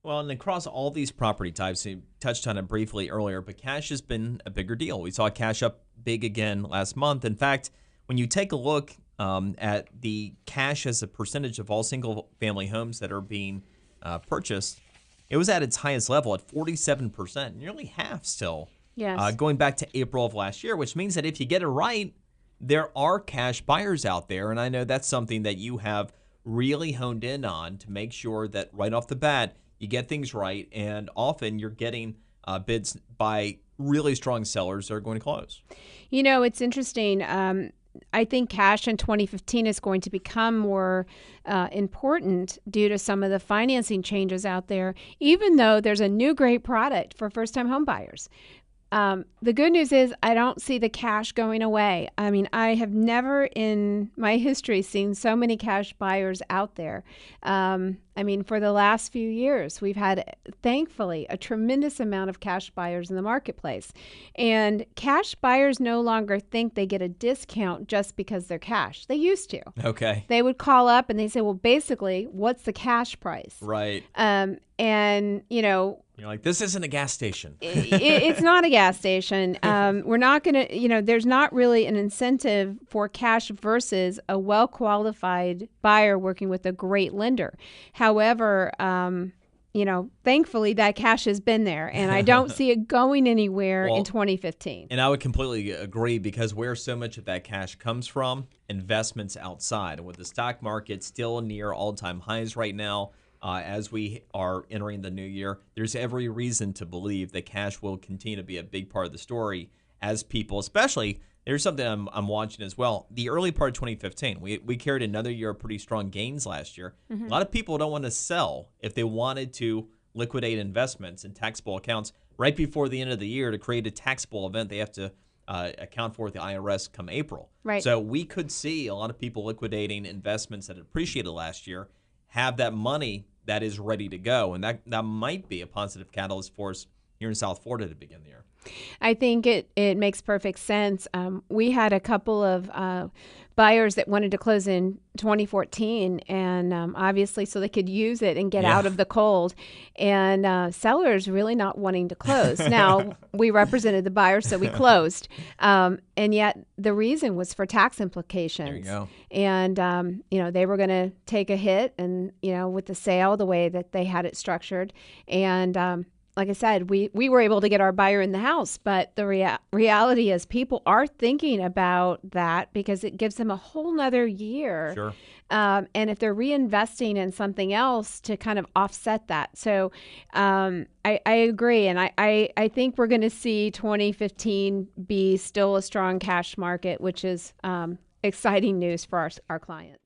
Well, and across all these property types, you touched on it briefly earlier, but cash has been a bigger deal. We saw cash up big again last month. In fact, when you take a look at the cash as a percentage of all single-family homes that are being purchased, it was at its highest level at 47%, nearly half still, Yes. going back to April of last year, which means that if you get it right, there are cash buyers out there. And I know that's something that you have really honed in on to make sure that right off the bat, you get things right. And often you're getting bids by really strong sellers that are going to close. You know, it's interesting. I think cash in 2015 is going to become more important due to some of the financing changes out there, even though there's a new great product for first-time home buyers. The good news is I don't see the cash going away. I mean, I have never in my history seen so many cash buyers out there. I mean, for the last few years, we've had, thankfully, a tremendous amount of cash buyers in the marketplace. And cash buyers no longer think they get a discount just because they're cash. They used to. Okay. They would call up and they say, well, basically, what's the cash price? Right. And, you know, You're like, this isn't a gas station. It's not a gas station. We're not going to, you know, there's not really an incentive for cash versus a well-qualified buyer working with a great lender. However, you know, thankfully that cash has been there, and I don't see it going anywhere in 2015. And I would completely agree, because where so much of that cash comes from, investments outside. And with the stock market still near all-time highs right now, as we are entering the new year, there's every reason to believe that cash will continue to be a big part of the story as people, especially, there's something I'm watching as well. The early part of 2015, we carried another year of pretty strong gains last year. A lot of people don't want to sell if they wanted to liquidate investments and taxable accounts right before the end of the year to create a taxable event they have to account for with the IRS come April. Right. So we could see a lot of people liquidating investments that appreciated last year, have that money that is ready to go. And that might be a positive catalyst for us here in South Florida to begin the year. I think it makes perfect sense. We had a couple of buyers that wanted to close in 2014, and obviously so they could use it and get out of the cold, and sellers really not wanting to close. Now, we represented the buyer, so we closed, and yet the reason was for tax implications. There you go. And, you know, they were going to take a hit, and, you know, with the sale, the way that they had it structured, and like I said, we were able to get our buyer in the house, but the reality is people are thinking about that because it gives them a whole nother year. Sure. And if they're reinvesting in something else to kind of offset that. So I agree. And I think we're going to see 2015 be still a strong cash market, which is exciting news for our clients.